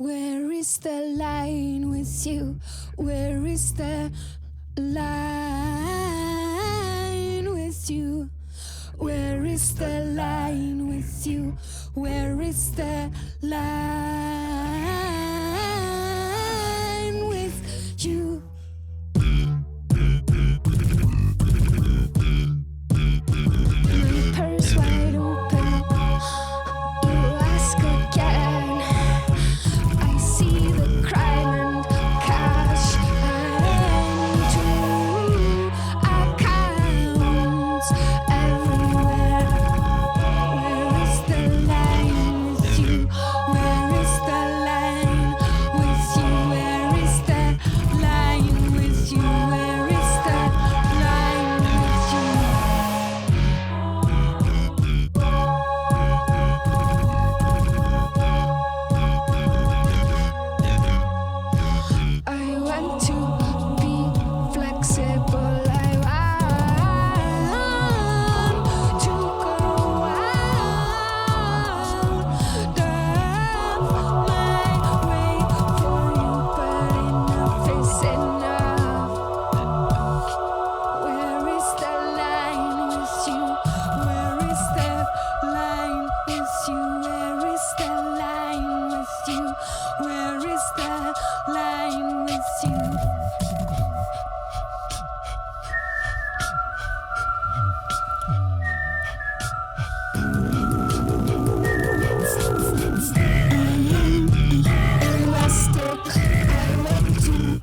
Where is the line with you? Where is the line with you? Where is the line with you? Where is the line with you? My purse wide open, you ask again. I see the crime and cash into accounts everywhere. Where is the line with you? Where is the line with you? Where is the line with you? Where is the line with you? I want to be flexible. I want to go out down my way for you, but enough is enough. Where is the line with you? Where is the line with you? Where is the line with you? Where is the line with you? Elastic, I want to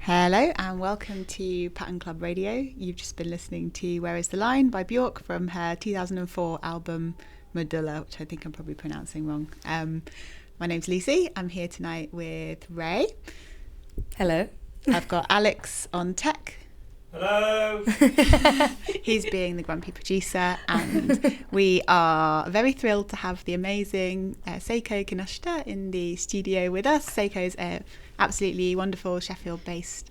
Hello and welcome to Pattern Club Radio. You've just been listening to Where is the Line by Bjork from her 2004 album Medulla, which I think I'm probably pronouncing wrong. My name's Lucy. I'm here tonight with Ray. Hello. I've got Alex on tech. Hello. He's being the grumpy producer, and we are very thrilled to have the amazing Seiko Kinoshita in the studio with us. Seiko is an absolutely wonderful Sheffield-based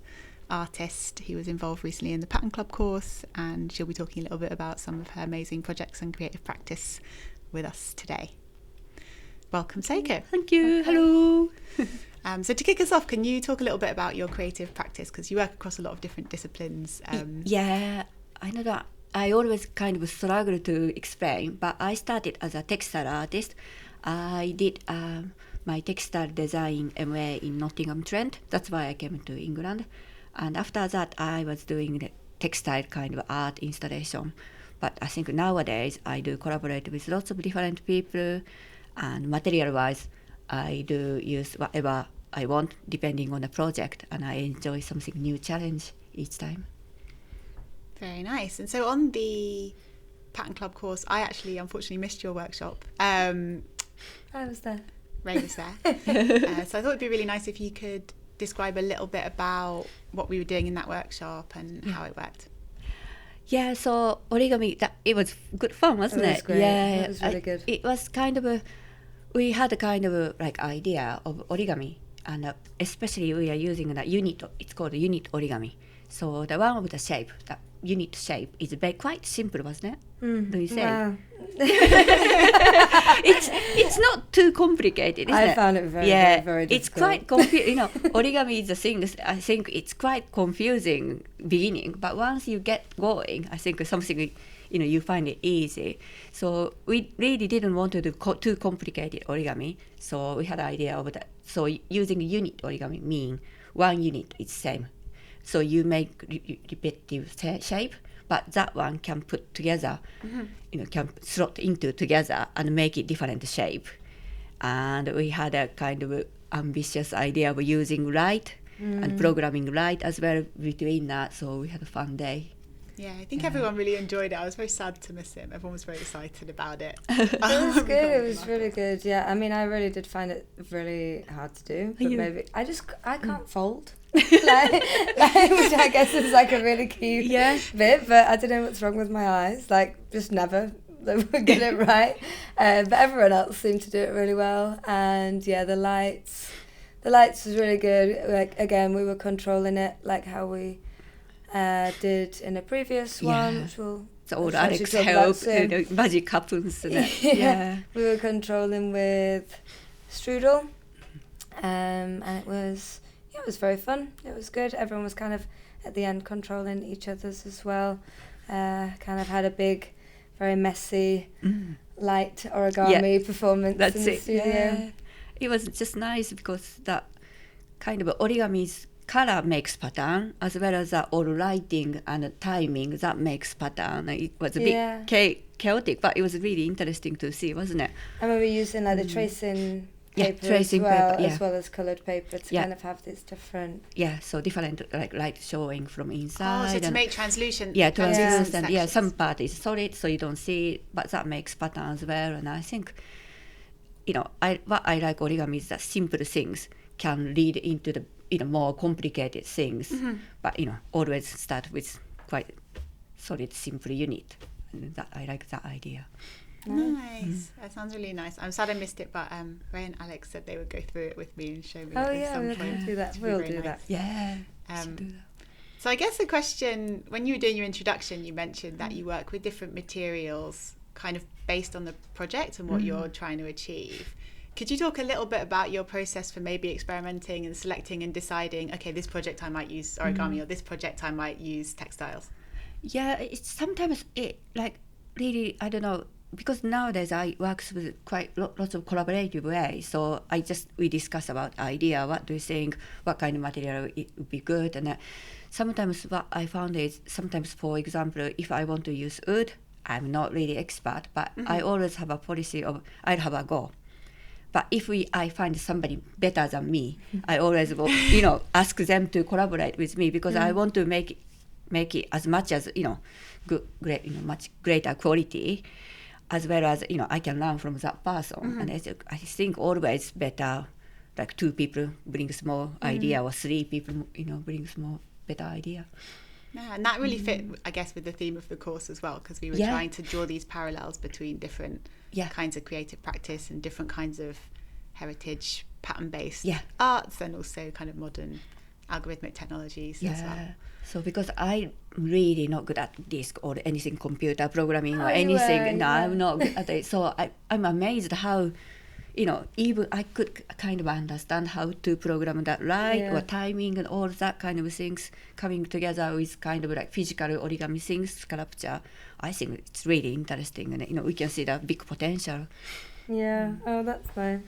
artist who was involved recently in the Pattern Club course, and she'll be talking a little bit about some of her amazing projects and creative practice with us today. Welcome, Seiko. Thank you. Hello. So to kick us off, can you talk a little bit about your creative practice? Because you work across a lot of different disciplines. Yeah, I know that I always kind of struggle to explain, but I started as a textile artist. I did my textile design MA in Nottingham Trent. That's why I came to England. And after that, I was doing the textile kind of art installation. But I think nowadays I do collaborate with lots of different people, and material-wise, I do use whatever I want depending on the project, and I enjoy something new challenge each time. Very nice. And so on the Pattern Club course, I actually unfortunately missed your workshop. I was there. Ray was there. So I thought it'd be really nice if you could describe a little bit about what we were doing in that workshop and how it worked. Yeah, so origami, it was good fun, wasn't it? It was great. Yeah, it was really good. It was kind of we had a kind of like idea of origami, and especially we are using the unit. It's called unit origami. So the one of the shape, the unit shape, is quite simple, wasn't it? Do you say? Wow. It's not too complicated, isn't it? I found it very, very difficult. It's quite confusing. Origami is a thing. I think it's quite confusing beginning, but once you get going, I think something you find it easy. So we really didn't want to do too complicated origami. So we had an idea of that. So using unit origami mean one unit is same. So you make repetitive shape, but that one can put together, can slot into together and make it different shape. And we had a kind of ambitious idea of using light and programming light as well between that. So we had a fun day. Yeah, I think everyone really enjoyed it. I was very sad to miss it. Everyone was very excited about it. It was good. It was really good. Yeah, I mean, I really did find it really hard to do. But maybe I can't fold. which I guess is like a really key bit. But I don't know what's wrong with my eyes. Like, just never get it right. But everyone else seemed to do it really well. And yeah, the lights was really good. Like, again, we were controlling it like how we did in a previous one, which will all Alex help, magic happens. Yeah, we were controlling with strudel, and it was very fun. It was good. Everyone was kind of at the end controlling each other's as well. Kind of had a big, very messy light origami performance in the studio. Yeah. It was just nice because that kind of origami's color makes pattern, as well as all lighting and timing that makes pattern. It was a bit chaotic, but it was really interesting to see, wasn't it? And we were using like the tracing paper as well as coloured paper to kind of have these different... Yeah, so different like light showing from inside. Oh, so to make translucent. Yeah, translucent. Yeah, some part is solid, so you don't see it, but that makes pattern as well. And I think, what I like origami is that simple things can lead into the more complicated things, but always start with quite solid, simple unit. And that I like that idea. Nice. That sounds really nice. I'm sad I missed it, but Ray and Alex said they would go through it with me and show me. Oh yeah, we'll do that. We'll do that. Yeah. So I guess the question, when you were doing your introduction, you mentioned that you work with different materials, kind of based on the project and what you're trying to achieve. Could you talk a little bit about your process for maybe experimenting and selecting and deciding, okay, this project I might use origami or this project I might use textiles? Yeah, it's sometimes really, I don't know, because nowadays I work with quite lots of collaborative ways. So we discuss about idea, what do you think, what kind of material it would be good. And sometimes what I found is sometimes, for example, if I want to use wood, I'm not really expert, but I always have a policy of I'll have a go. But if I find somebody better than me, I always will, ask them to collaborate with me because I want to make it as much as much greater quality, as well as I can learn from that person. And I think always better, like 2 people brings more idea or 3 people brings more better idea. Yeah, and that really fit, I guess, with the theme of the course as well, because we were trying to draw these parallels between different kinds of creative practice and different kinds of heritage pattern-based arts, and also kind of modern algorithmic technologies as well. So because I really not good at disk or anything computer programming or anything, I'm not good at it. So I'm amazed how, even I could kind of understand how to program that or timing and all that kind of things coming together with kind of like physical origami things, sculpture. I think it's really interesting, and we can see the big potential. Yeah. Oh, that's nice.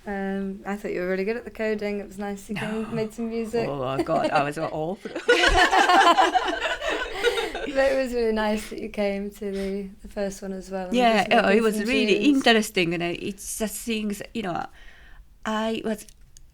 I thought you were really good at the coding. It was nice you made some music. Oh God, I was awful. But it was really nice that you came to the first one as well. Yeah, it was really interesting, and it's just things, I was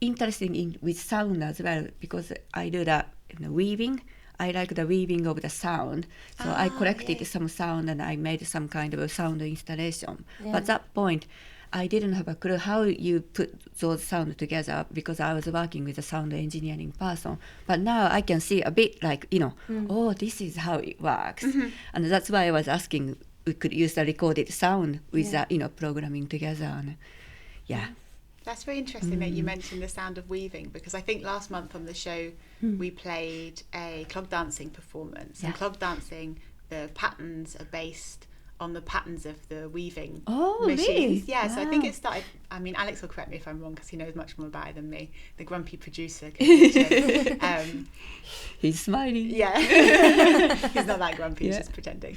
interested in with sound as well, because I do that weaving. I like the weaving of the sound, so I collected some sound and I made some kind of a sound installation. But at that point, I didn't have a clue how you put those sounds together, because I was working with a sound engineering person. But now I can see a bit like, oh, this is how it works. And that's why I was asking, we could use the recorded sound with that, programming together. And That's very interesting that you mentioned the sound of weaving, because I think last month on the show we played a clog dancing performance. And clog dancing, the patterns are based on the patterns of the weaving machines. Really? Yeah, so I think it started, Alex will correct me if I'm wrong, because he knows much more about it than me, the grumpy producer. He's smiling. Yeah. He's not that grumpy, he's just pretending.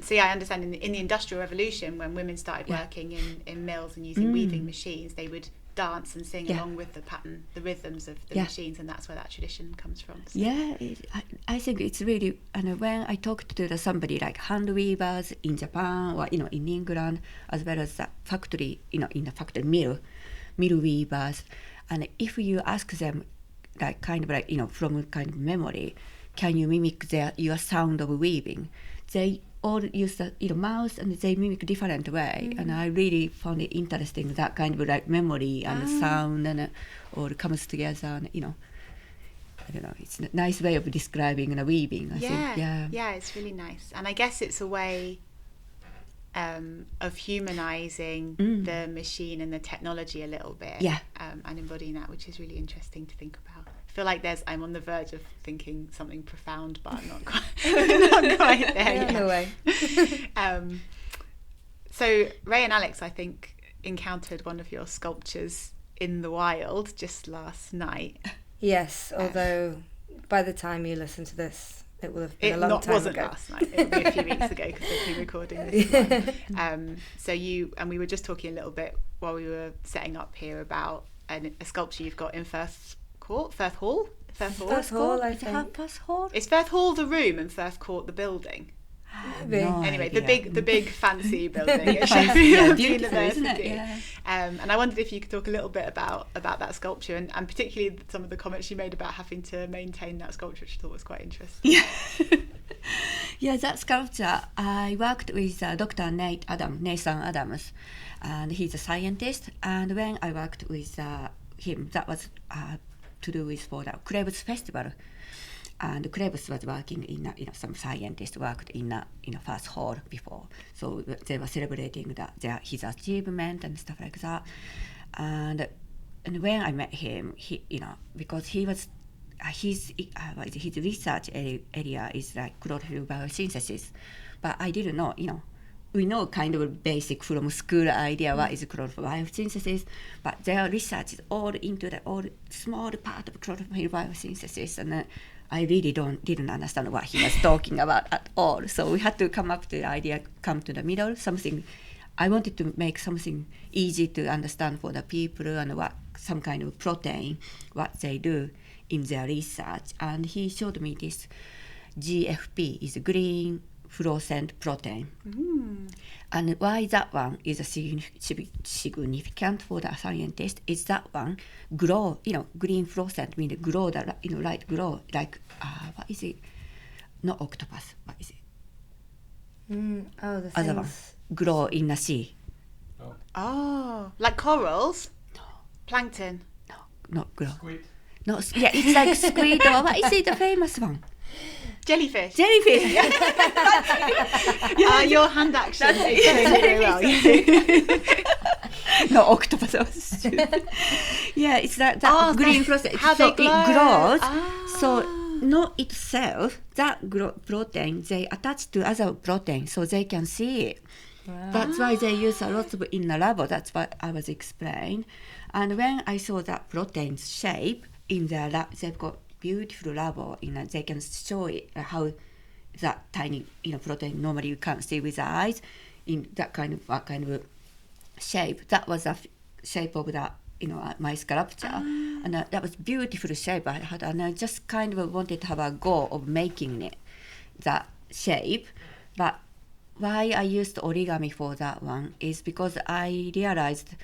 So I understand in the Industrial Revolution, when women started working in mills and using weaving machines, they would dance and sing along with the rhythms of the machines, and that's where that tradition comes from. So. Yeah, I think it's really, and when I talked to somebody like hand weavers in Japan or in England, as well as the factory, in the factory mill weavers, and if you ask them like kind of like from kind of memory, can you mimic your sound of weaving? They all use the mouth, and they mimic different way, and I really found it interesting, that kind of like memory and sound, and all comes together, and I don't know, it's a nice way of describing weaving, I think. Yeah, it's really nice, and I guess it's a way of humanizing the machine and the technology a little bit, and embodying that, which is really interesting to think about. I feel like I'm on the verge of thinking something profound, but I'm not quite, there yet. No way. So Ray and Alex, I think, encountered one of your sculptures in the wild just last night. Yes, although by the time you listen to this, it will have been a long time ago. It wasn't last night. It will be a few weeks ago, because we've been recording this one. So we were just talking a little bit while we were setting up here about a sculpture you've got in Firth Hall, I think. Firth Hall? Is Firth Hall the room and Firth Court the building? No anyway, idea. the big fancy building at Fancy, Sheffield beautiful, University. isn't it? Yeah. And I wondered if you could talk a little bit about that sculpture, and particularly some of the comments you made about having to maintain that sculpture, which I thought was quite interesting. Yeah, that sculpture, I worked with Dr. Nathan Adams, and he's a scientist. And when I worked with him, that was to do with for the Krebs Festival. And Krebs was working in some scientists worked in Firth Hall before, so they were celebrating his achievement and stuff like that. And when I met him, because he was his research area is like chlorophyll biosynthesis, but I didn't know. We know kind of basic from school idea what is chlorophyll biosynthesis, but their research is all into the all small part of chlorophyll biosynthesis, and I really didn't understand what he was talking about at all. So we had to come up to the idea, come to the middle, something. I wanted to make something easy to understand for the people, and what some kind of protein, what they do in their research. And he showed me this GFP is green fluorescent protein. And why that one is significant for the scientist is that one glow, green fluorescent means glow, light glow, like, what is it? Not octopus, what is it? The other one, glow in the sea. Oh, like corals? No. Plankton? No, not glow. Squid. No, yeah, it's like squid, or what is it, the famous one? Jellyfish. Jellyfish. Your hand action explains it very well. No, octopus. Yeah, it's that green process. how so they glow. it grows. Ah. So not itself, that protein, they attach to other protein so they can see it. That's why they use a lot of in the lab. That's what I was explained. And when I saw that protein shape in their lab, they've got beautiful lab. They can show it how that tiny protein normally you can't see with the eyes in that kind of shape. That was a shape of that my sculpture, and that was beautiful shape I had, and I just kind of wanted to have a goal of making it that shape. But why I used origami for that one is because I realized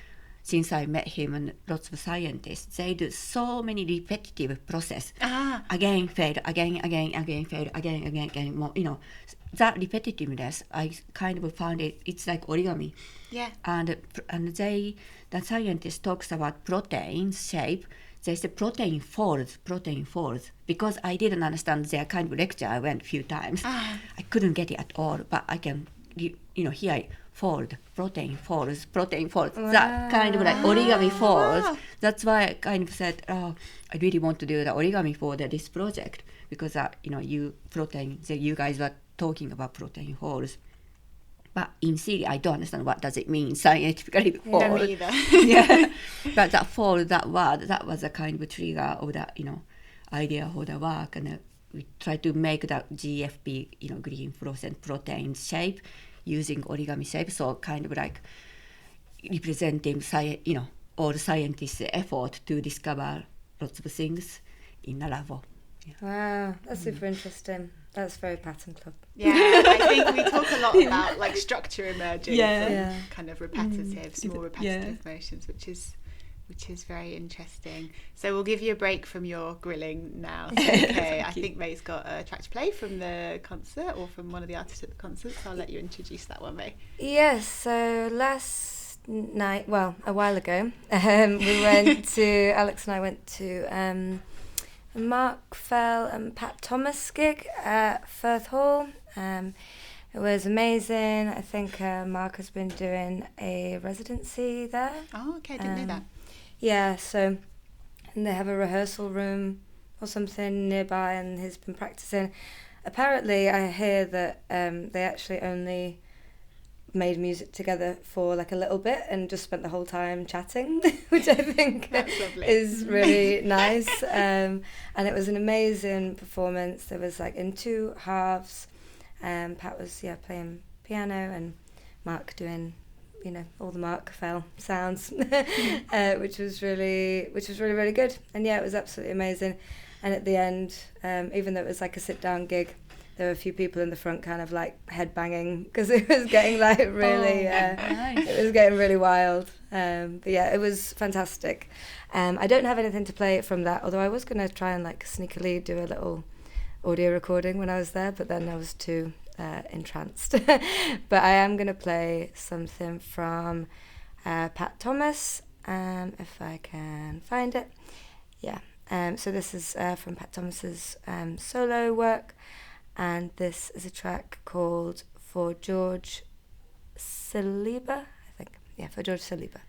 since I met him and lots of scientists, they do so many repetitive process. Again, failed, again, failed, again, more, that repetitiveness, I kind of found it's like origami. Yeah. And the scientist talks about protein shape. They say protein folds. Because I didn't understand their kind of lecture, I went a few times. I couldn't get it at all, but I can, here I fold, protein folds. Wow. That kind of like origami folds. Wow. That's why I kind of said, I really want to do the origami for this project because you guys were talking about protein folds. But in theory, I don't understand what does it mean scientifically. No, me either. Yeah, but that fold, that word, that was a kind of trigger of that, idea for the work, and we tried to make that GFP, green fluorescent protein shape using origami shape, so kind of like representing, all the scientists' effort to discover lots of things in the lab. Yeah. Wow, that's super interesting. That's very Pattern Club. Yeah, I think we talk a lot about like structure emerging from kind of repetitive, small repetitive motions, which is very interesting. So we'll give you a break from your grilling now. So, okay, I think May's got a track to play from the concert or from one of the artists at the concert, so I'll let you introduce that one, May. Yes, so last night, well, a while ago, Alex and I went to Mark Fell and Pat Thomas gig at Firth Hall. It was amazing. I think Mark has been doing a residency there. Oh, okay, I didn't know that. Yeah, so and they have a rehearsal room or something nearby, and he's been practicing. Apparently, I hear that they actually only made music together for like a little bit and just spent the whole time chatting, which I think is really nice. And it was an amazing performance. There was like in two halves. Pat was playing piano and Mark doing all the Mark Fell sounds, which was really really good. And it was absolutely amazing. And at the end, even though it was like a sit down gig, there were a few people in the front kind of like headbanging because it was getting like really, nice. It was getting really wild. But it was fantastic. I don't have anything to play from that, although I was going to try and like sneakily do a little audio recording when I was there, but then I was too entranced. But I am going to play something from Pat Thomas, if I can find it. Yeah. So this is from Pat Thomas's solo work. And this is a track called For George Saliba, I think. Yeah, For George Saliba.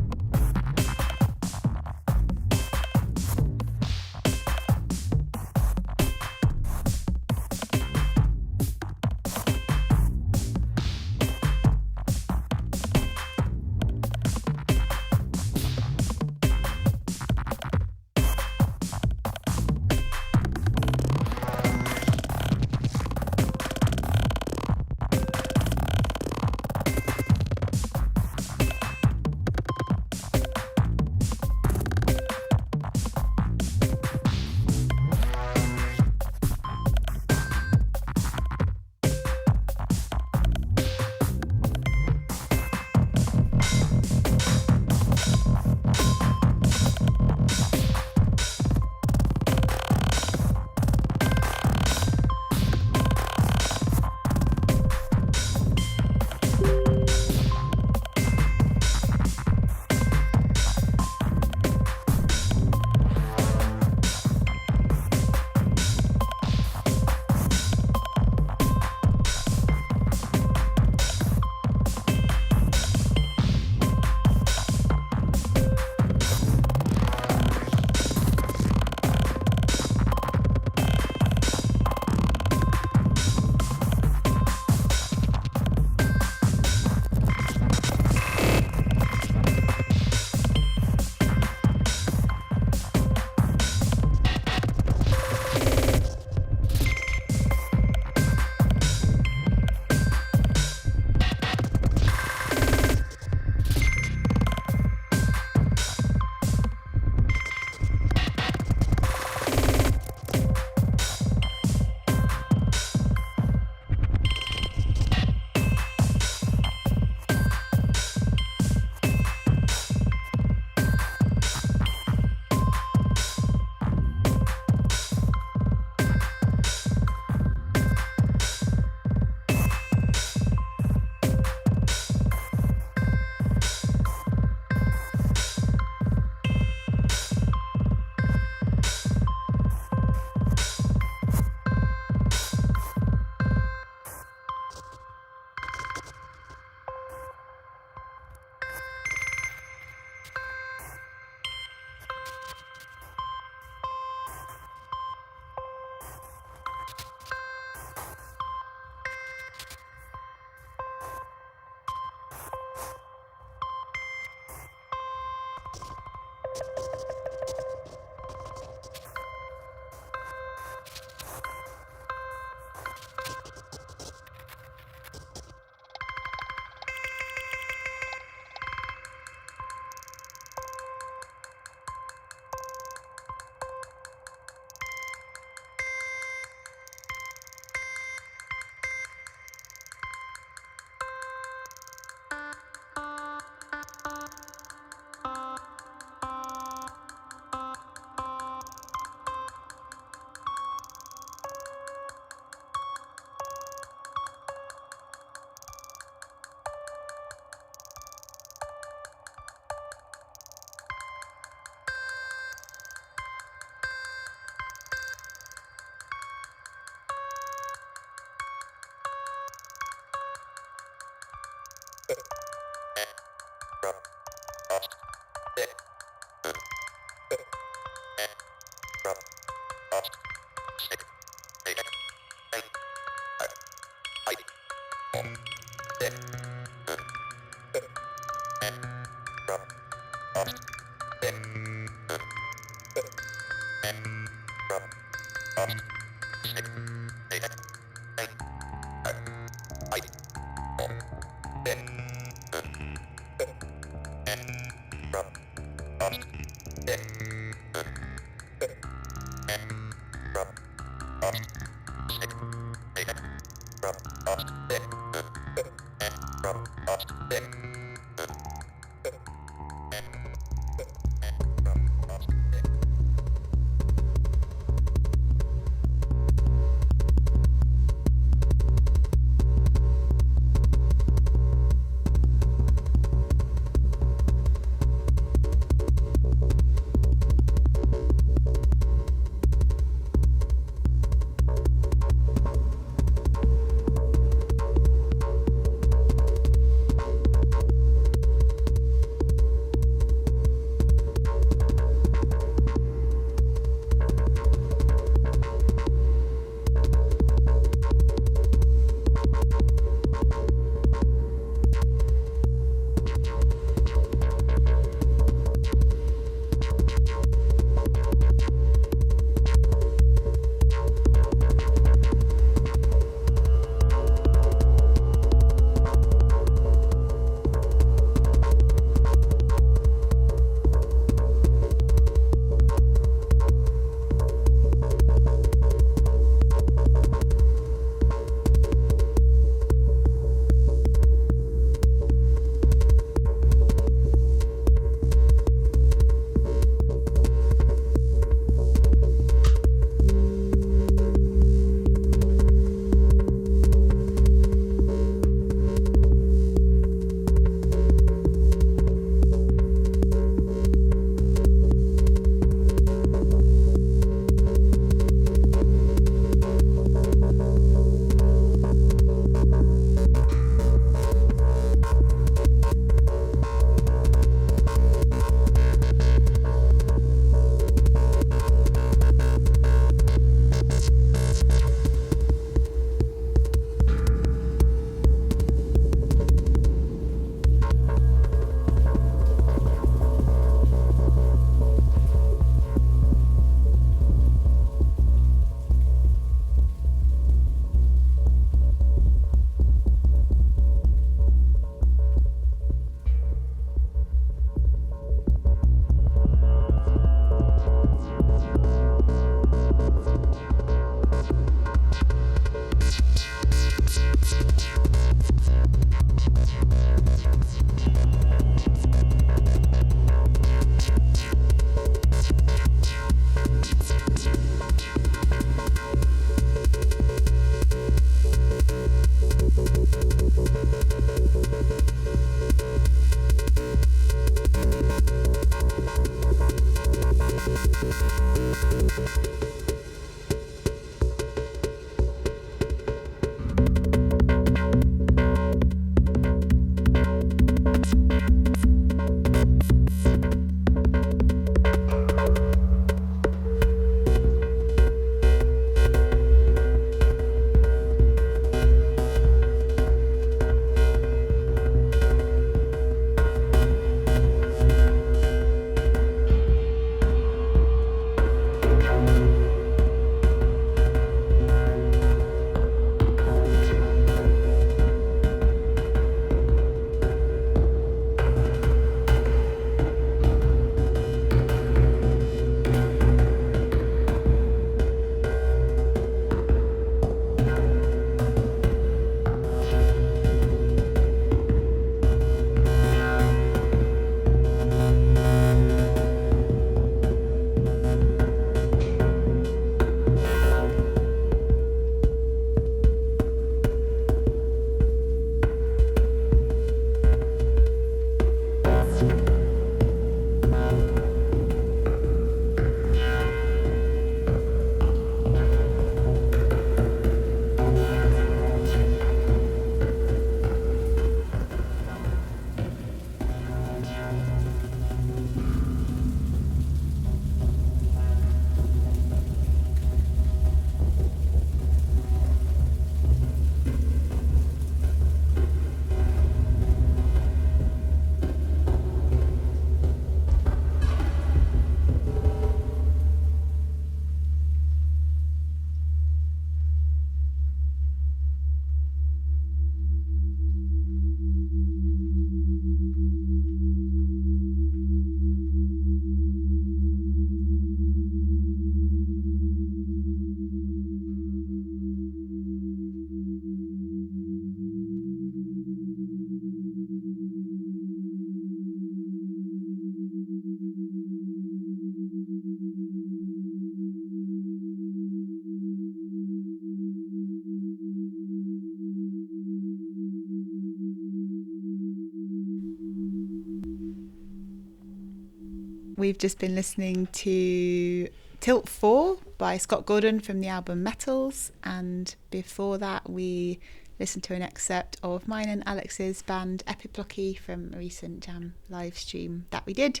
We've just been listening to Tilt 4 by Scott Gordon from the album Metals, and before that we listened to an excerpt of mine and Alex's band Epiplocky from a recent Jam live stream that we did.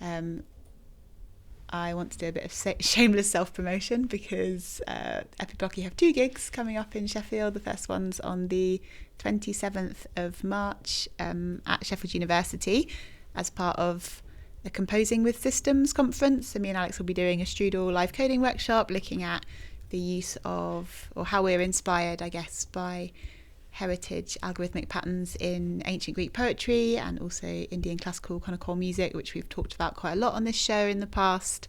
I want to do a bit of shameless self-promotion because Epiplocky have 2 gigs coming up in Sheffield. The first one's on the 27th of March at Sheffield University as part of the Composing with Systems conference. So me and Alex will be doing a Strudel live coding workshop looking at the use of, or how we're inspired, I guess, by heritage algorithmic patterns in ancient Greek poetry and also Indian classical kind of core music, which we've talked about quite a lot on this show in the past.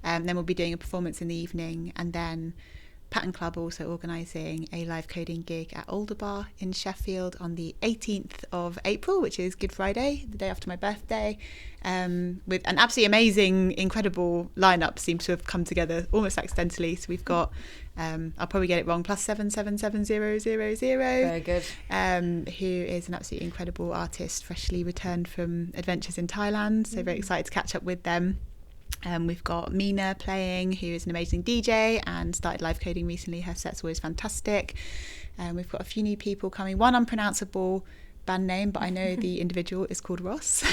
Then we'll be doing a performance in the evening, and then Pattern Club also organising a live coding gig at Alder Bar in Sheffield on the 18th of April, which is Good Friday, the day after my birthday, with an absolutely amazing, incredible lineup. Seems to have come together almost accidentally. So we've got, I'll probably get it wrong, +777000, Very good. who is an absolutely incredible artist, freshly returned from adventures in Thailand. So very excited to catch up with them. We've got Mina playing, who is an amazing DJ and started live coding recently. Her set's always fantastic. We've got a few new people coming. One unpronounceable band name, but I know the individual is called Ross.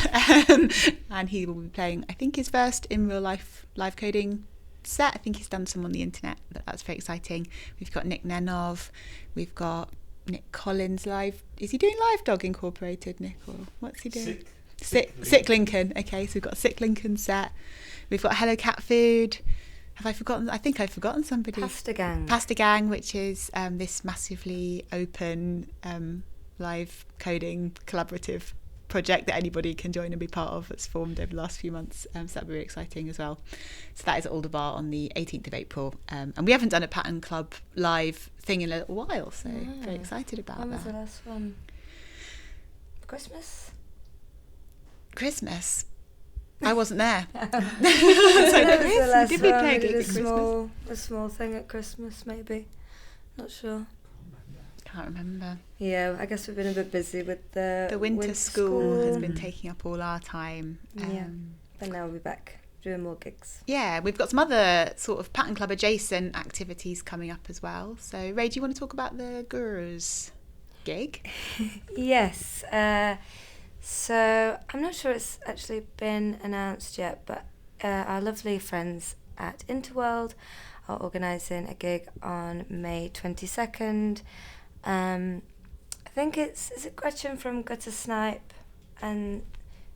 And he will be playing, I think, his first in real life live coding set. I think he's done some on the internet, but that's very exciting. We've got Nick Nenov. We've got Nick Collins live. Is he doing Live Dog Incorporated, Nick, or what's he doing? Sick Lincoln. Okay, so we've got a Sick Lincoln set. We've got Hello Cat Food. Have I forgotten? I think I've forgotten somebody. Pasta Gang. Pasta Gang, which is this massively open live coding collaborative project that anybody can join and be part of, that's formed over the last few months. So that'll be really exciting as well. So that is at Alder Bar on the 18th of April. And we haven't done a Pattern Club live thing in a little while, so very excited about that. When was the last one? Christmas? I wasn't there. That was the last did we one. play We did a Christmas? a small thing at Christmas, maybe. Not sure. Can't remember. Yeah, I guess we've been a bit busy with the winter school has been taking up all our time. Yeah, but now we'll be back doing more gigs. Yeah, we've got some other sort of Pattern Club adjacent activities coming up as well. So, Ray, do you want to talk about the Gurus gig? Yes. So I'm not sure it's actually been announced yet, but our lovely friends at Interworld are organising a gig on May 22nd. I think is it Gretchen from Gutter Snipe and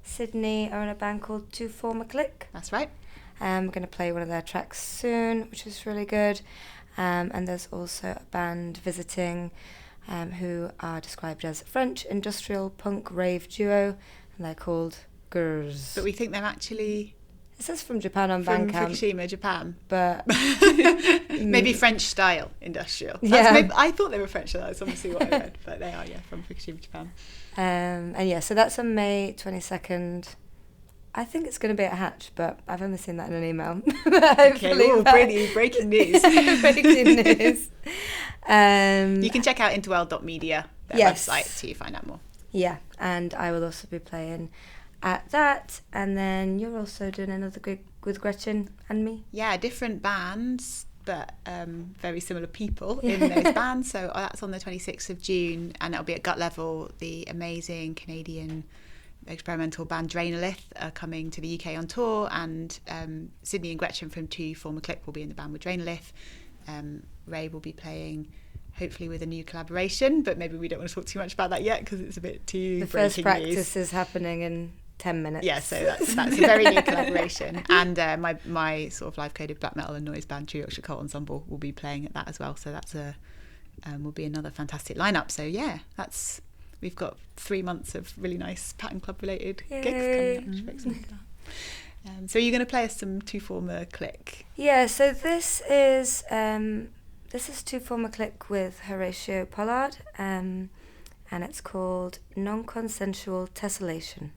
Sydney are in a band called 2 Click. That's right. We're going to play one of their tracks soon, which is really good. And there's also a band visiting who are described as French industrial punk rave duo, and they're called Gurs. But we think they're actually... It says from Japan on from Bandcamp. Fukushima, Japan. But... maybe French style industrial. I thought they were French style, that's obviously what I read, but they are, from Fukushima, Japan. And yeah, so that's on May 22nd. I think it's going to be at Hatch, but I've only seen that in an email. Okay, breaking news. Breaking news. You can check out interworld.media, their website, to find out more. Yeah, and I will also be playing at that. And then you're also doing another gig with Gretchen and me. Yeah, different bands, but very similar people in those bands. So that's on the 26th of June, and it'll be at Gut Level. The amazing Canadian experimental band Drainolith are coming to the UK on tour, and Sydney and Gretchen from 2 Click will be in the band with Drainolith. Ray will be playing, hopefully with a new collaboration, but maybe we don't want to talk too much about that yet because it's a bit too The first practice news. Is happening in 10 minutes. Yeah, so that's a very new collaboration. And my sort of live coded black metal and noise band True Yorkshire Cult Ensemble will be playing at that as well. So that's will be another fantastic lineup. So yeah, we've got 3 months of really nice Pattern Club related gigs coming up. Which makes me so you're going to play us some 2 Click. Yeah, so this is 2 Click with Horatio Pollard, and it's called Non-Consensual Tessellation.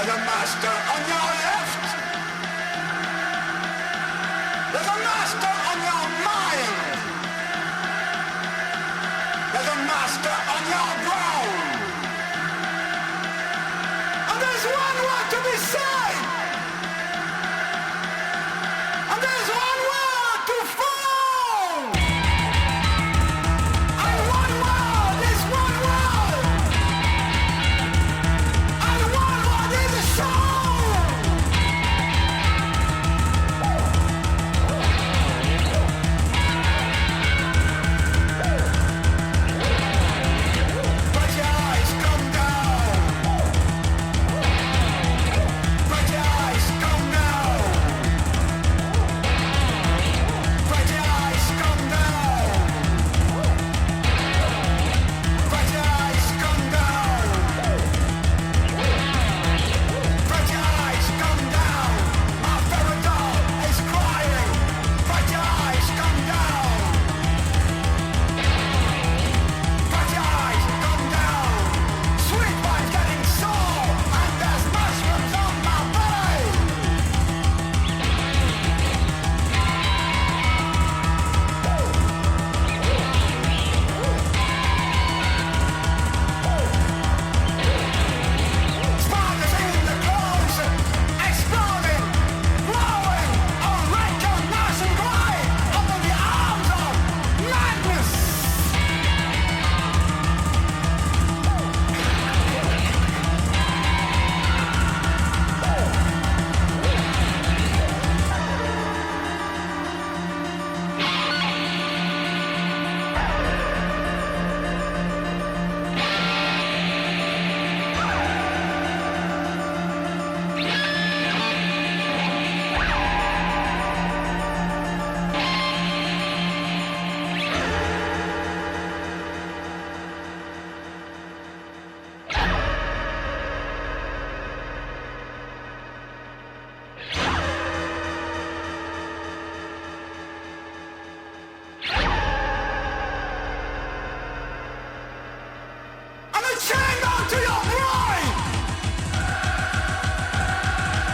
There's a master on your left. There's a master on your mind. There's a master on your brain. And there's one word to be said. And there's one word to follow. And one word is one word. And one word is a soul. But your eyes come down. But your eyes come down. But your eyes come down. But your eyes come down. But your eyes come down. My favorite doll is crying. But your eyes come down. But your eyes come down. Sweet wine's getting sore, and there's mushrooms on my belly. Spiders in the clothes, exploding, glowing, all red, gold, nice and grey, up in the arms of madness. And a chain down to your brain.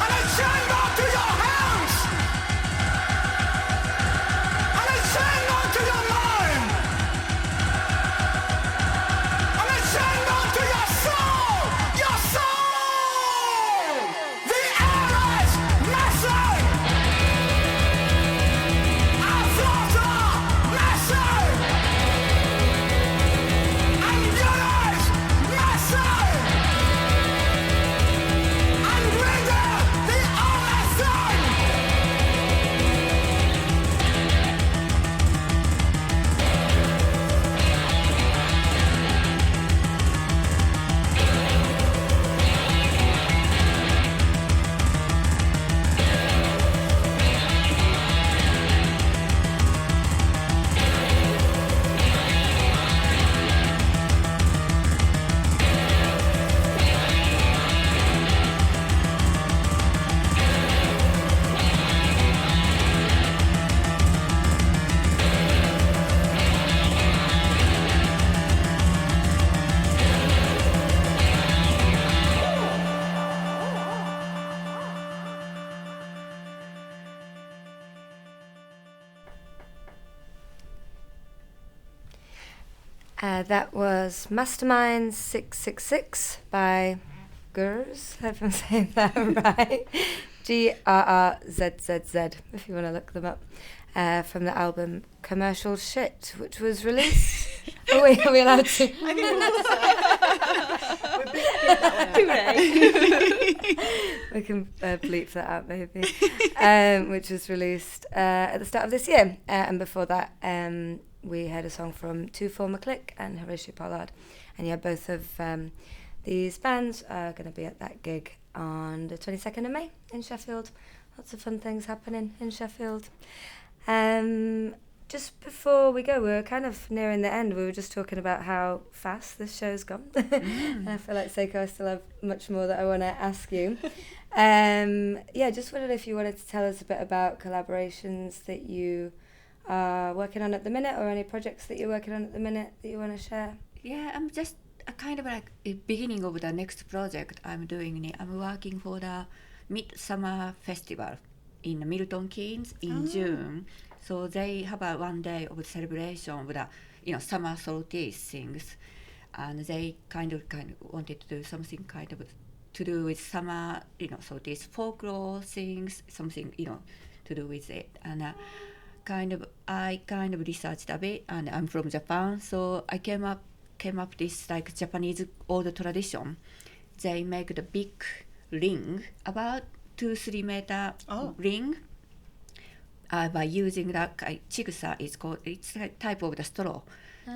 And a chain down to your hands. And a chain down to your mind. And a chain down to your soul. Your soul. The air is messy. Our thoughts are messy. And yours messy. And we're the only thing. That was Mastermind 666 by Gurrs. I hope I'm saying that right. GRRZZZ, if you want to look them up. From the album Commercial Shit, which was released. Oh, wait, are we allowed to? I think We can bleep that out maybe. Which was released at the start of this year. And before that, we heard a song from Two Former Click and Horatio Pollard. And yeah, both of these bands are going to be at that gig on the 22nd of May in Sheffield. Lots of fun things happening in Sheffield. Just before we go, we were kind of nearing the end. We were just talking about how fast this show's gone. And I feel like, Seiko, I still have much more that I want to ask you. Just wondered if you wanted to tell us a bit about collaborations that you are working on at the minute, or any projects that you're working on at the minute that you want to share. Yeah, a kind of like a beginning of the next project I'm doing. I'm working for the Midsummer Festival in Milton Keynes in June. So they have a 1 day of celebration of the summer solstice things, and they kind of wanted to do something kind of to do with summer solstice folklore things, something to do with it. And I kind of researched a bit, and I'm from Japan, so I came up this like Japanese old tradition. They make the big ring, about 2-3 meter ring, by using that chigusa is called. It's like type of the straw.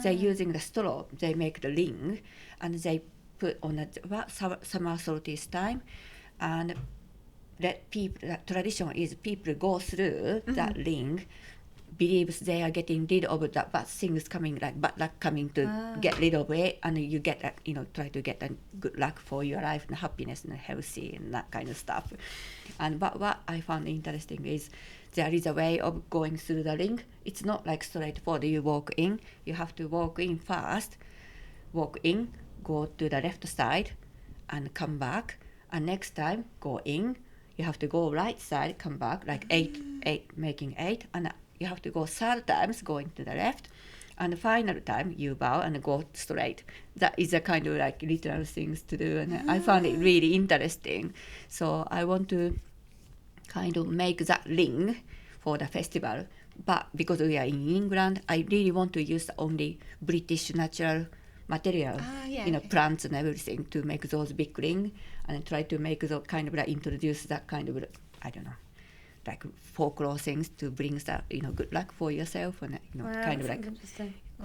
They using the straw. They make the ring, and they put on a summer solstice time, and let people. The tradition is people go through that ring, believes they are getting rid of that bad things coming, like bad luck coming to get rid of it, and you get that try to get a good luck for your life and happiness and healthy and that kind of stuff. And but what I found interesting is there is a way of going through the ring. It's not like straightforward. You walk in. You have to walk in first. Walk in, go to the left side, and come back. And next time go in. You have to go right side, come back, like eight, making 8, and you have to go 3 times, going to the left, and the final time you bow and go straight. That is a kind of like literal things to do, and I found it really interesting. So I want to kind of make that ring for the festival, but because we are in England, I really want to use only British natural material, plants and everything to make those big ring, and try to make those kind of like introduce that kind of, I don't know, like folklore things to bring that good luck for yourself, and kind of like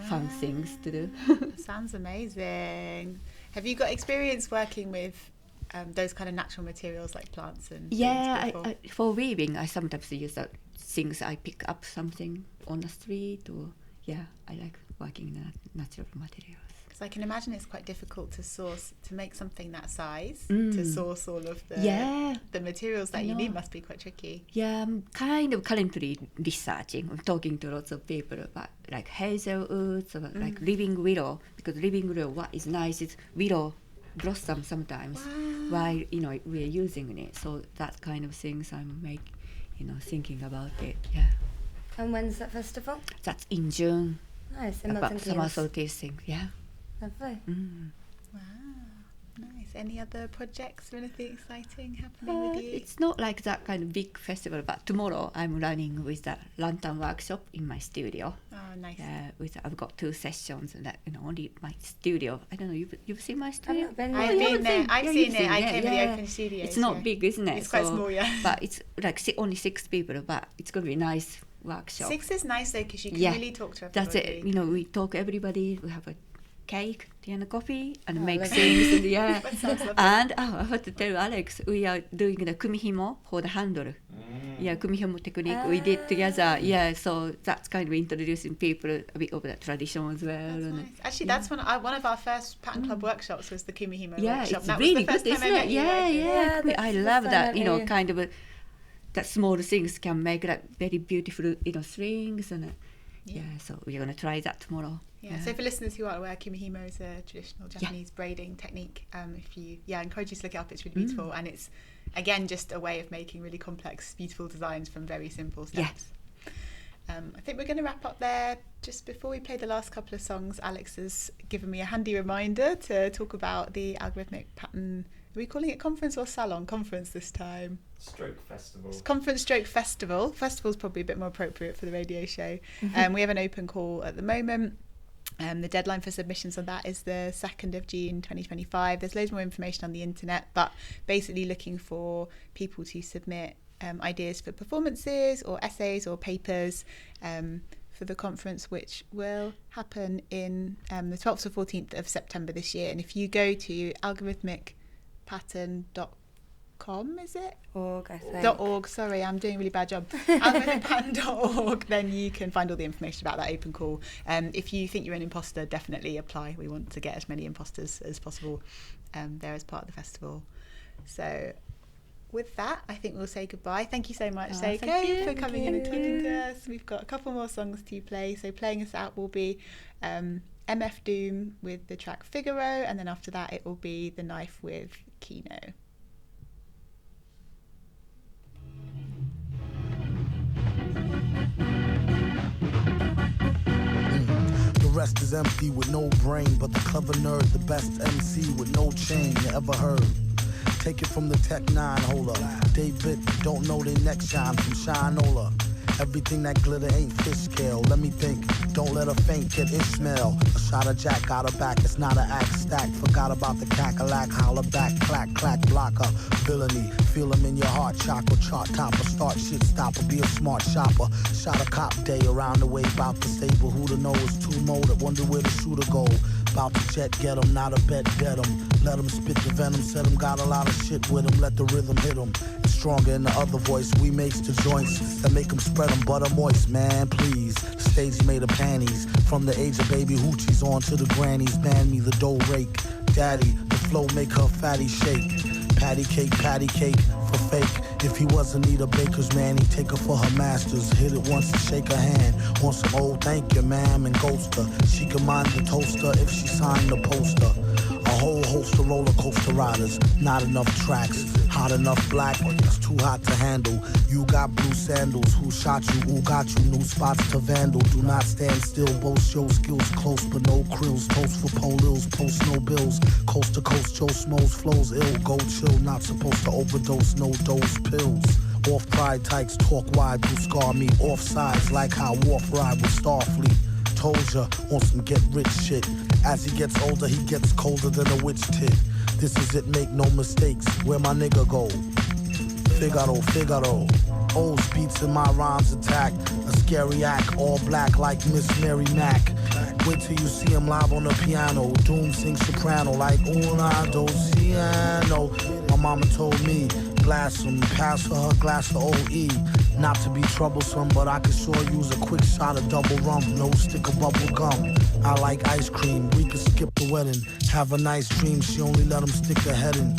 fun things to do. Sounds amazing. Have you got experience working with those kind of natural materials like plants and I for weaving I sometimes use things I pick up something on the street, or I like working in natural materials. Because I can imagine it's quite difficult to make something that size, to source all of the materials that you need. Must be quite tricky. I'm kind of currently researching. I'm talking to lots of people about like hazelwoods, or like living willow, because living willow, what is nice is willow blossom sometimes while we're using it. So that kind of things I'm thinking about it. And when's that festival? That's in June. Nice. About summer solstice thing. Lovely. Wow, nice. Any other projects or anything exciting happening with you? It's not like that kind of big festival, but tomorrow I'm running with the lantern workshop in my studio. Oh, nice. I've got 2 sessions, and that only my studio. I don't know. You've seen my studio? I've been there. I've seen it. I came to the open studio. It's not big, isn't it? It's quite small, But it's like only 6 people, but it's going to be a nice workshop. 6 is nice though, because you can really talk to everybody. That's it. We talk to everybody. We have a cake, tea and coffee, and make things. And That sounds lovely. And I have to tell Alex, we are doing the kumihimo for the handle. Kumihimo technique we did together. So that's kind of introducing people a bit of that tradition as well. That's and nice. Actually, that's one of our first Pattern Club workshops was the Kumihimo workshop. It's That really was the good, first time isn't I met it? you, I love that. Kind of that small things can make that very beautiful, strings, and so we're gonna try that tomorrow. So for listeners who aren't aware, kumihimo is a traditional Japanese braiding technique. If you, I encourage you to look it up. It's really beautiful, and it's again just a way of making really complex, beautiful designs from very simple steps. I think we're going to wrap up there. Just before we play the last couple of songs, Alex has given me a handy reminder to talk about the algorithmic pattern. Are we calling it conference or salon? Conference this time. Stroke festival. Conference stroke festival. Festival's probably a bit more appropriate for the radio show. We have an open call at the moment. The deadline for submissions on that is the 2nd of June 2025. There's loads more information on the internet, but basically looking for people to submit ideas for performances or essays or papers for the conference, which will happen in the 12th to 14th of September this year. And if you go to algorithmicpattern.com, is it? Org, I think. .org, sorry, I'm doing a really bad job. algorithmicpattern.org, then you can find all the information about that open call. If you think you're an imposter, definitely apply. We want to get as many imposters as possible there as part of the festival. So with that, I think we'll say goodbye. Thank you so much, Seiko, for coming in and talking to us. We've got a couple more songs to play. So playing us out will be MF Doom with the track Figaro, and then after that it will be The Knife with Kino. The rest is empty with no brain, but the clever nerd, the best MC with no chain you ever heard. Take it from the Tech 9 holder. David don't know they next shine from Shinola. Everything that glitter ain't fish scale. Let me think, don't let her faint, get Ishmael. A shot of Jack got her back, it's not an act stack. Forgot about the cackalack, holler back, clack, clack, blocker. Villainy, feel him in your heart, chakra, chart topper. Start shit stopper, be a smart shopper. Shot a cop day around the way, bout the stable. Who to know is too molded, wonder where the shooter go. About to jet, get him, not a bet, dead him. Let him spit the venom, said him, got a lot of shit with him. Let the rhythm hit him. It's stronger in the other voice, we makes the joints that make him spread them butter moist, man, please. Stage made of panties. From the age of baby hoochies on to the grannies. Man me the dough rake. Daddy, the flow make her fatty shake. Patty cake for fake. If he wasn't need a baker's man, he'd take her for her masters. Hit it once and shake her hand. On some old thank you, ma'am, and ghost her. She can mind the toaster if she signed the poster. A whole host of roller coaster riders. Not enough tracks. Hot enough black, it's too hot to handle. You got blue sandals. Who shot you? Who got you? New spots to vandal. Do not stand still. Boast your skills close, but no krills. Toast for polils. Post no bills. Coast to coast, Joe Smoes flows ill. Go chill. Not supposed to overdose. No dose pills. Off pride tykes talk wide. Who scar me? Off sides like how Wharf ride with Starfleet. Told ya on some get rich shit. As he gets older, he gets colder than a witch tit. This is it, make no mistakes. Where my nigga go? Figaro, Figaro. O's beats in my rhymes attack. A scary act, all black like Miss Mary Mack. Wait till you see him live on the piano. Doom sings soprano like una dociano. My mama told me, glass him, pass her glass of OE. Not to be troublesome, but I could sure use a quick shot of double rum. No stick of bubble gum. I like ice cream, we could skip the wedding. Have a nice dream, she only let him stick her head in.